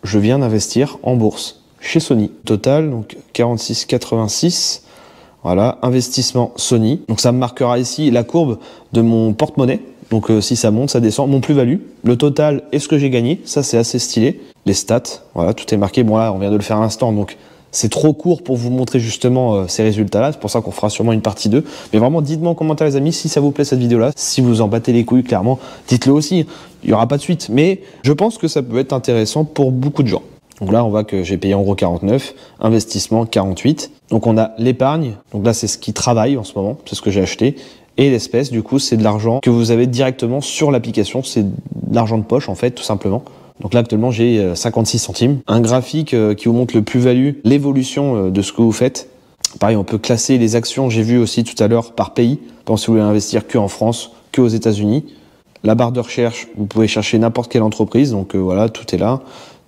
Je viens d'investir en bourse chez Sony. Total, donc 46,86. Voilà, investissement Sony. Donc ça me marquera ici la courbe de mon porte-monnaie. Donc si ça monte, ça descend. Mon plus-value, le total et ce que j'ai gagné. Ça, c'est assez stylé. Les stats, voilà, tout est marqué. Bon là, on vient de le faire à l'instant, donc c'est trop court pour vous montrer justement ces résultats-là. C'est pour ça qu'on fera sûrement une partie 2. Mais vraiment, dites-moi en commentaire, les amis, si ça vous plaît cette vidéo-là. Si vous en battez les couilles, clairement, dites-le aussi. Il n'y aura pas de suite. Mais je pense que ça peut être intéressant pour beaucoup de gens. Donc là, on voit que j'ai payé en gros 49. Investissement 48. Donc on a l'épargne. Donc là, c'est ce qui travaille en ce moment. C'est ce que j'ai acheté. Et l'espèce, du coup, c'est de l'argent que vous avez directement sur l'application. C'est de l'argent de poche, en fait, tout simplement. Donc là, actuellement, j'ai 56 centimes. Un graphique qui vous montre le plus-value, l'évolution de ce que vous faites. Pareil, on peut classer les actions, j'ai vu aussi tout à l'heure, par pays. Par exemple, si vous voulez investir que en France, que aux États-Unis. La barre de recherche, vous pouvez chercher n'importe quelle entreprise. Donc voilà, tout est là.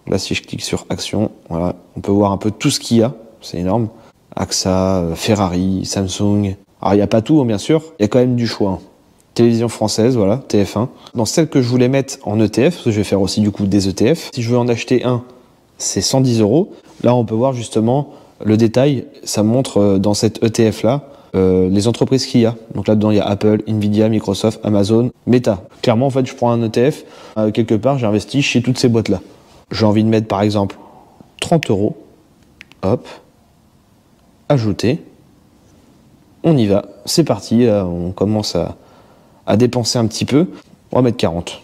Là, si je clique sur Actions, voilà, on peut voir un peu tout ce qu'il y a. C'est énorme. AXA, Ferrari, Samsung. Alors, il n'y a pas tout, bien sûr. Il y a quand même du choix. Télévision française, voilà, TF1. Dans celle que je voulais mettre en ETF, parce que je vais faire aussi du coup des ETF. Si je veux en acheter un, c'est 110 €. Là, on peut voir justement le détail. Ça montre dans cette ETF-là les entreprises qu'il y a. Donc là-dedans, il y a Apple, Nvidia, Microsoft, Amazon, Meta. Clairement, en fait, je prends un ETF. Quelque part, j'investis chez toutes ces boîtes-là. J'ai envie de mettre, par exemple, 30 €. Hop. Ajouter. On y va. C'est parti. On commence à dépenser un petit peu. On va mettre 40.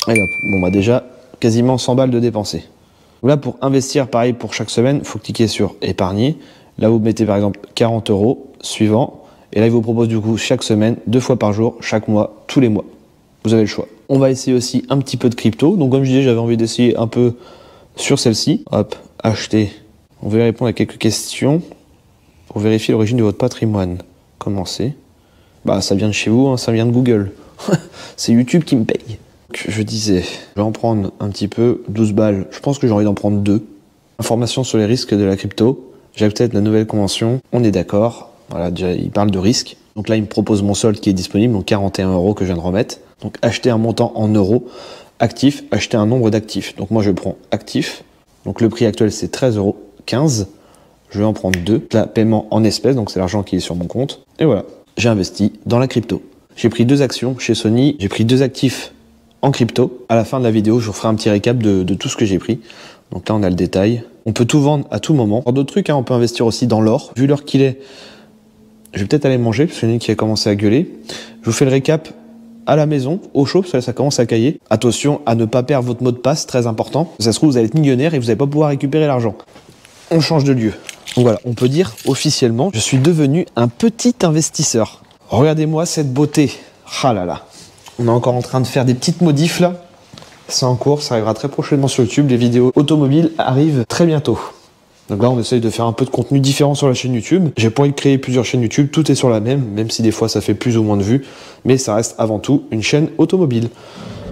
Allez hop. Bon, bah déjà, quasiment 100 balles de dépenser. Là, pour investir, pareil, pour chaque semaine, il faut cliquer sur épargner. Là, vous mettez par exemple 40 €, suivant. Et là, il vous propose du coup chaque semaine, 2 fois par jour, chaque mois, tous les mois. Vous avez le choix. On va essayer aussi un petit peu de crypto. Donc, comme je disais, j'avais envie d'essayer un peu sur celle-ci. Hop, acheter. On va répondre à quelques questions pour vérifier l'origine de votre patrimoine. Commencer. Bah, ça vient de chez vous, hein, ça vient de Google. C'est YouTube qui me paye. Je disais, je vais en prendre un petit peu, 12 balles. Je pense que j'ai envie d'en prendre 2. Information sur les risques de la crypto. J'ai peut-être la nouvelle convention. On est d'accord. Voilà, déjà, il parle de risque. Donc là, il me propose mon solde qui est disponible, donc 41 € que je viens de remettre. Donc acheter un montant en euros. Actif, acheter un nombre d'actifs. Donc moi, je prends actif. Donc le prix actuel, c'est 13,15 €. Je vais en prendre 2. Là, paiement en espèces, donc c'est l'argent qui est sur mon compte. Et voilà, j'ai investi dans la crypto. J'ai pris 2 actions chez Sony. J'ai pris 2 actifs en crypto. À la fin de la vidéo, je vous ferai un petit récap de tout ce que j'ai pris. Donc là, on a le détail. On peut tout vendre à tout moment. D'autres trucs, hein, on peut investir aussi dans l'or. Vu l'heure qu'il est, je vais peut-être aller manger, parce qu'il y en a une qui a commencé à gueuler. Je vous fais le récap à la maison, au chaud, parce que là, ça commence à cailler. Attention à ne pas perdre votre mot de passe, très important. Ça se trouve, vous allez être millionnaire et vous n'allez pas pouvoir récupérer l'argent. On change de lieu. Donc voilà, on peut dire officiellement, je suis devenu un petit investisseur. Regardez-moi cette beauté. Ah là là. On est encore en train de faire des petites modifs là. C'est en cours, ça arrivera très prochainement sur YouTube. Les vidéos automobiles arrivent très bientôt. Donc là, on essaye de faire un peu de contenu différent sur la chaîne YouTube. J'ai pas envie de créer plusieurs chaînes YouTube, tout est sur la même si des fois ça fait plus ou moins de vues. Mais ça reste avant tout une chaîne automobile.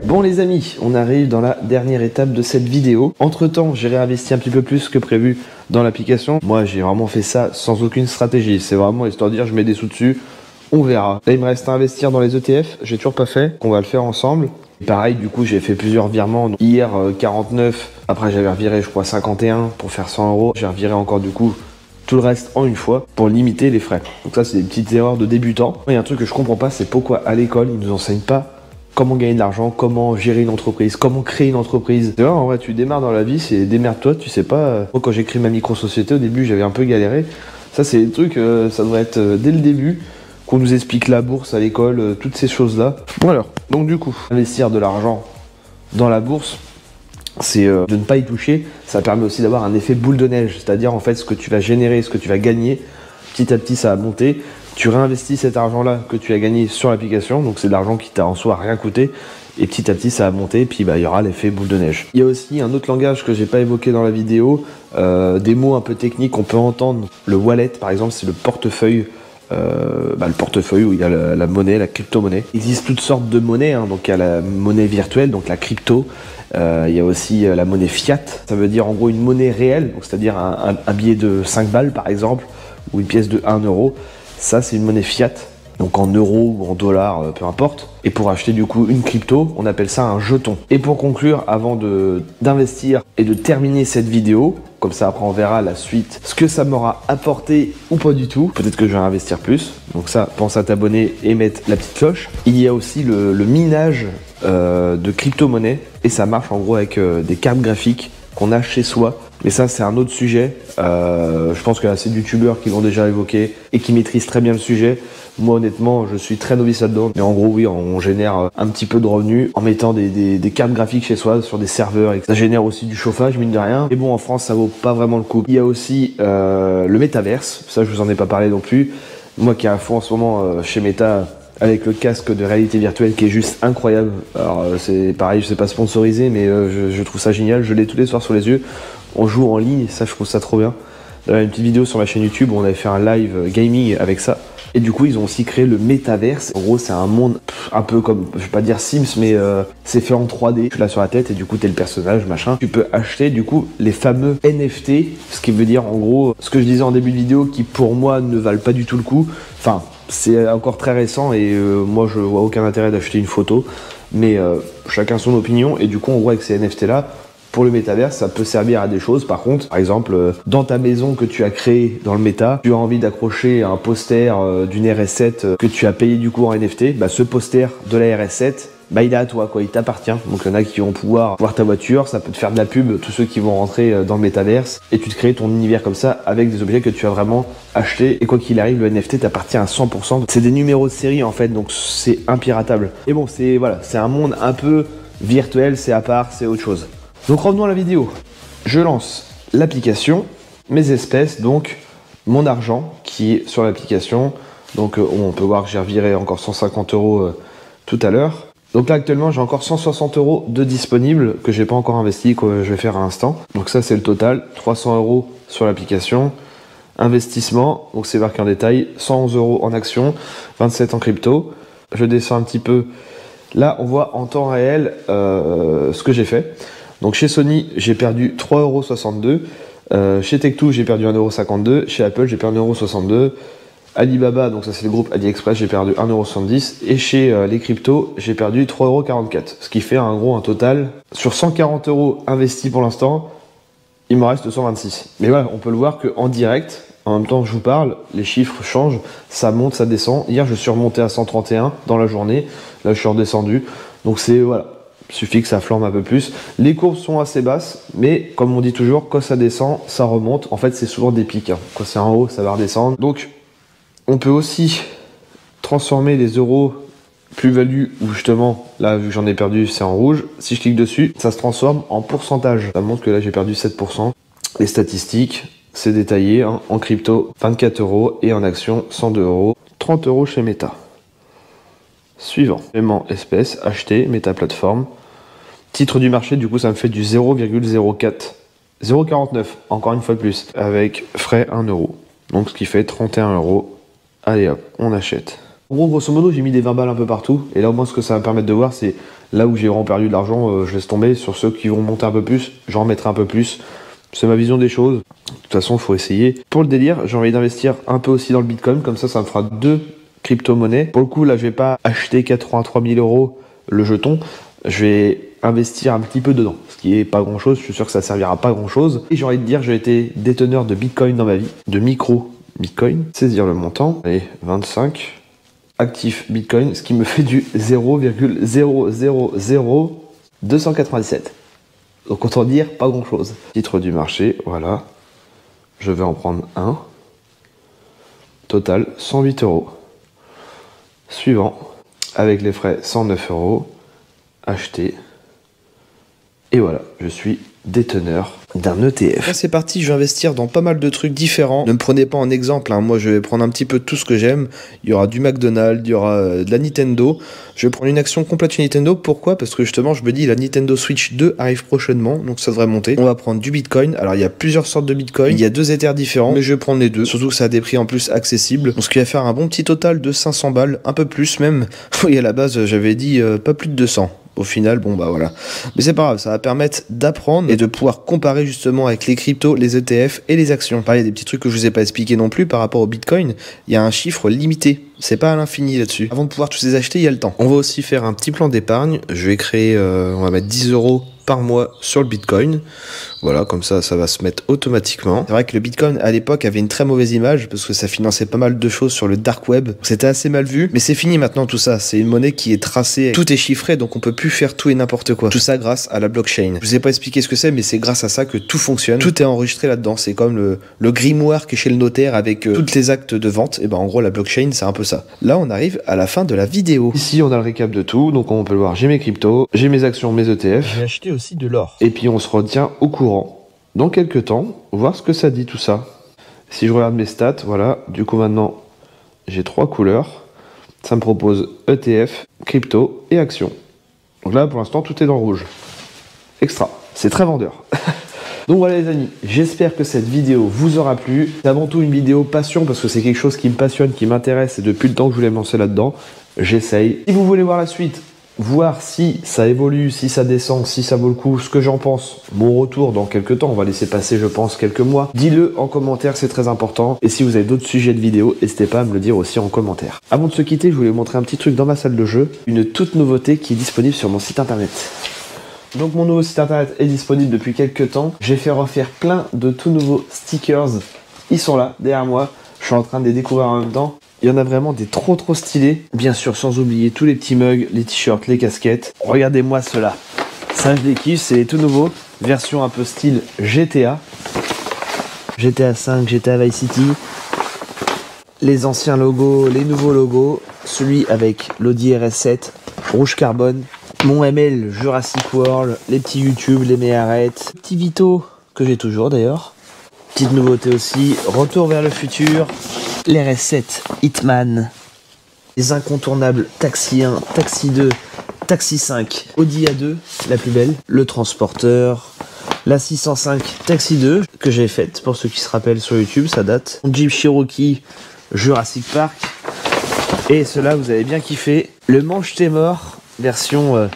Bon les amis, on arrive dans la dernière étape de cette vidéo. Entre temps, j'ai réinvesti un petit peu plus que prévu dans l'application. Moi, j'ai vraiment fait ça sans aucune stratégie. C'est vraiment histoire de dire je mets des sous dessus, on verra. Là, il me reste à investir dans les ETF. J'ai toujours pas fait, qu'on va le faire ensemble. Et pareil, du coup, j'ai fait plusieurs virements. Donc, hier, 49. Après, j'avais reviré, je crois, 51 pour faire 100 euros. J'ai reviré encore, du coup, tout le reste en une fois pour limiter les frais. Donc ça, c'est des petites erreurs de débutants. Il y a un truc que je comprends pas, c'est pourquoi à l'école, ils nous enseignent pas comment gagner de l'argent, comment gérer une entreprise, comment créer une entreprise. C'est vrai, en vrai, tu démarres dans la vie, c'est démerde-toi, tu sais pas. Moi, quand j'ai créé ma micro-société, au début, j'avais un peu galéré. Ça, c'est des trucs, ça devrait être dès le début, qu'on nous explique la bourse à l'école, toutes ces choses-là. Voilà. Donc, du coup, investir de l'argent dans la bourse, c'est de ne pas y toucher. Ça permet aussi d'avoir un effet boule de neige. C'est-à-dire, en fait, ce que tu vas générer, ce que tu vas gagner, petit à petit, ça va monter. Tu réinvestis cet argent-là que tu as gagné sur l'application, donc c'est de l'argent qui t'a en soi rien coûté, et petit à petit ça va monter, et puis bah, il y aura l'effet boule de neige. Il y a aussi un autre langage que j'ai pas évoqué dans la vidéo, des mots un peu techniques qu'on peut entendre. Le wallet par exemple, c'est le portefeuille, le portefeuille où il y a la monnaie, la crypto-monnaie. Il existe toutes sortes de monnaies, hein, donc il y a la monnaie virtuelle, donc la crypto. Il y a aussi la monnaie fiat, ça veut dire en gros une monnaie réelle, c'est-à-dire un billet de 5 balles par exemple, ou une pièce de 1 euro. Ça, c'est une monnaie fiat, donc en euros ou en dollars, peu importe. Et pour acheter du coup une crypto, on appelle ça un jeton. Et pour conclure, avant d'investir et de terminer cette vidéo, comme ça après on verra la suite, ce que ça m'aura apporté ou pas du tout. Peut-être que je vais investir plus. Donc ça, pense à t'abonner et mettre la petite cloche. Il y a aussi le minage de crypto-monnaie. Et ça marche en gros avec des cartes graphiques qu'on a chez soi. Mais ça, c'est un autre sujet. Je pense qu'il y a assez de youtubeurs qui l'ont déjà évoqué et qui maîtrisent très bien le sujet. Moi, honnêtement, je suis très novice là-dedans. Mais en gros, oui, on génère un petit peu de revenus en mettant des cartes graphiques chez soi sur des serveurs. Et ça génère aussi du chauffage, mine de rien. Mais bon, en France, ça vaut pas vraiment le coup. Il y a aussi le métaverse. Ça, je vous en ai pas parlé non plus. Moi qui ai un fond en ce moment chez Meta, avec le casque de réalité virtuelle qui est juste incroyable. Alors c'est pareil, je sais pas sponsorisé, mais je trouve ça génial. Je l'ai tous les soirs sur les yeux. On joue en ligne, ça je trouve ça trop bien. Une petite vidéo sur ma chaîne YouTube où on avait fait un live gaming avec ça. Et du coup ils ont aussi créé le métaverse. En gros c'est un monde un peu comme, je vais pas dire Sims, mais c'est fait en 3D. Tu l'as sur la tête et du coup t'es le personnage, machin. Tu peux acheter du coup les fameux NFT, ce qui veut dire en gros ce que je disais en début de vidéo qui pour moi ne valent pas du tout le coup. Enfin c'est encore très récent et moi je vois aucun intérêt d'acheter une photo. Mais chacun son opinion et du coup en gros avec ces NFT là, pour le métaverse, ça peut servir à des choses. Par contre, par exemple, dans ta maison que tu as créée dans le méta, tu as envie d'accrocher un poster d'une RS7 que tu as payé du coup en NFT, bah, ce poster de la RS7, bah, il est à toi, quoi, il t'appartient. Donc il y en a qui vont pouvoir voir ta voiture, ça peut te faire de la pub, tous ceux qui vont rentrer dans le métaverse, et tu te crées ton univers comme ça avec des objets que tu as vraiment achetés. Et quoi qu'il arrive, le NFT t'appartient à 100%. C'est des numéros de série en fait, donc c'est impiratable. Et bon, c'est voilà, c'est un monde un peu virtuel, c'est à part, c'est autre chose. Donc revenons à la vidéo. Je lance l'application, mes espèces, donc mon argent qui est sur l'application. Donc on peut voir que j'ai reviré encore 150 euros tout à l'heure. Donc là actuellement j'ai encore 160 euros de disponible que j'ai pas encore investi, que je vais faire à l'instant. Donc ça c'est le total, 300 euros sur l'application. Investissement, donc c'est marqué en détail, 111 euros en action, 27 en crypto. Je descends un petit peu. Là on voit en temps réel ce que j'ai fait. Donc chez Sony, j'ai perdu 3,62 €. Chez Tech2, j'ai perdu 1,52 €. Chez Apple, j'ai perdu 1,62 €. Alibaba, donc ça c'est le groupe AliExpress, j'ai perdu 1,70 €. Et chez les cryptos, j'ai perdu 3,44 €. Ce qui fait en gros un total. Sur 140 € investis pour l'instant, il me reste 126. Mais voilà, on peut le voir qu'en direct, en même temps que je vous parle, les chiffres changent. Ça monte, ça descend. Hier, je suis remonté à 131 dans la journée. Là, je suis redescendu. Donc c'est, voilà. Il suffit que ça flambe un peu plus. Les courbes sont assez basses, mais comme on dit toujours, quand ça descend, ça remonte. En fait, c'est souvent des pics. Hein. Quand c'est en haut, ça va redescendre. Donc, on peut aussi transformer les euros plus-value, où justement, là, vu que j'en ai perdu, c'est en rouge. Si je clique dessus, ça se transforme en pourcentage. Ça montre que là, j'ai perdu 7%. Les statistiques, C'est détaillé hein, en crypto 24 € et en action 102 €, 30 € chez Meta. Suivant, paiement espèce, acheté, Meta plateforme. Titre du marché, du coup ça me fait du 0,04, 0,49, encore une fois de plus, avec frais 1 €. Donc ce qui fait 31 €. Allez hop, on achète. En gros, grosso modo, j'ai mis des 20 balles un peu partout. Et là, au moins, ce que ça va me permettre de voir, c'est là où j'ai vraiment perdu de l'argent, je laisse tomber. Sur ceux qui vont monter un peu plus, j'en remettrai un peu plus. C'est ma vision des choses. De toute façon, il faut essayer. Pour le délire, j'ai envie d'investir un peu aussi dans le Bitcoin. Comme ça me fera 2 crypto-monnaies. Pour le coup, là, je vais pas acheter 83 000 € le jeton. Je vais investir un petit peu dedans. Ce qui est pas grand-chose. Je suis sûr que ça servira pas grand-chose. Et j'ai envie de dire, j'ai été déteneur de Bitcoin dans ma vie. De micro Bitcoin. Saisir le montant. Allez, 25. Actif Bitcoin, ce qui me fait du 0,000297. Donc autant dire pas grand chose. Titre du marché, voilà. Je vais en prendre un. Total 108 €. Suivant, avec les frais 109 €. Acheté. Et voilà, je suis déteneur d'un ETF. Là c'est parti, je vais investir dans pas mal de trucs différents. Ne me prenez pas en exemple, hein. Moi je vais prendre un petit peu tout ce que j'aime. Il y aura du McDonald's, il y aura de la Nintendo. Je vais prendre une action complète chez Nintendo. Pourquoi? Parce que justement je me dis la Nintendo Switch 2 arrive prochainement, donc ça devrait monter. On va prendre du Bitcoin. Alors il y a plusieurs sortes de Bitcoin, il y a 2 Ethers différents, mais je vais prendre les deux. Surtout que ça a des prix en plus accessibles. Donc ce qui va faire un bon petit total de 500 balles, un peu plus même. Oui, à la base j'avais dit pas plus de 200. Au final, bon bah voilà. Mais c'est pas grave, ça va permettre d'apprendre et de pouvoir comparer justement avec les cryptos, les ETF et les actions. Pareil, il y a des petits trucs que je vous ai pas expliqué non plus par rapport au Bitcoin. Il y a un chiffre limité. C'est pas à l'infini là-dessus. Avant de pouvoir tous les acheter, il y a le temps. On va aussi faire un petit plan d'épargne. Je vais créer, on va mettre 10 € par mois sur le Bitcoin. Voilà, comme ça, ça va se mettre automatiquement. C'est vrai que le Bitcoin, à l'époque, avait une très mauvaise image parce que ça finançait pas mal de choses sur le dark web. C'était assez mal vu, mais c'est fini maintenant tout ça. C'est une monnaie qui est tracée. Tout est chiffré, donc on peut plus faire tout et n'importe quoi. Tout ça grâce à la blockchain. Je vous ai pas expliqué ce que c'est, mais c'est grâce à ça que tout fonctionne. Tout est enregistré là-dedans. C'est comme le grimoire qui est chez le notaire avec tous les actes de vente. Et ben en gros, la blockchain, c'est un peu ça. Là, on arrive à la fin de la vidéo. Ici, on a le récap de tout. Donc on peut le voir, j'ai mes cryptos, j'ai mes actions, mes ETF. J'ai acheté aussi de l'or. Et puis on se retient au courant dans quelques temps, voir ce que ça dit tout ça. Si je regarde mes stats, voilà, du coup maintenant j'ai 3 couleurs. Ça me propose ETF, crypto et actions. Donc là pour l'instant tout est dans le rouge. Extra, c'est très vendeur. Donc voilà les amis, j'espère que cette vidéo vous aura plu. C'est avant tout une vidéo passion parce que c'est quelque chose qui me passionne, qui m'intéresse et depuis le temps que je voulais me lancer là-dedans, j'essaye. Si vous voulez voir la suite, voir si ça évolue, si ça descend, si ça vaut le coup, ce que j'en pense, mon retour dans quelques temps, on va laisser passer je pense quelques mois, dis-le en commentaire, c'est très important. Et si vous avez d'autres sujets de vidéo, n'hésitez pas à me le dire aussi en commentaire. Avant de se quitter, je voulais vous montrer un petit truc dans ma salle de jeu, une toute nouveauté qui est disponible sur mon site internet. Donc mon nouveau site internet est disponible depuis quelques temps, j'ai fait refaire plein de tout nouveaux stickers, ils sont là derrière moi, je suis en train de les découvrir en même temps. Il y en a vraiment des trop stylés. Bien sûr, sans oublier tous les petits mugs, les t-shirts, les casquettes. Regardez-moi ceux-là. Ça, je les kiffe, c'est les tout nouveaux. Version un peu style GTA. GTA 5, GTA Vice City. Les anciens logos, les nouveaux logos. Celui avec l'Audi RS7, rouge carbone. Mon ML Jurassic World, les petits YouTube, les méarettes. Petit Vito, que j'ai toujours d'ailleurs. Petite nouveauté aussi, Retour vers le futur. L'RS7 Hitman, les incontournables Taxi 1, Taxi 2, Taxi 5, Audi A2, la plus belle, le transporteur, la 605 Taxi 2 que j'ai faite pour ceux qui se rappellent sur YouTube, ça date, Jeep Cherokee Jurassic Park, et cela vous avez bien kiffé, le Mange T'es mort, version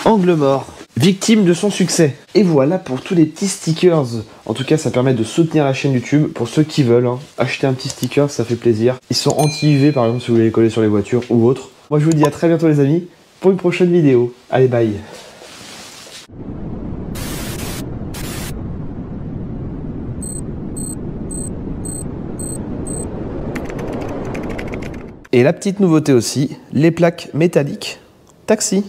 angle mort. Victime de son succès. Et voilà pour tous les petits stickers. En tout cas, ça permet de soutenir la chaîne YouTube. Pour ceux qui veulent, hein, acheter un petit sticker, ça fait plaisir. Ils sont anti-UV, par exemple, si vous voulez les coller sur les voitures ou autres. Moi, je vous dis à très bientôt, les amis, pour une prochaine vidéo. Allez, bye. Et la petite nouveauté aussi, les plaques métalliques Taxi.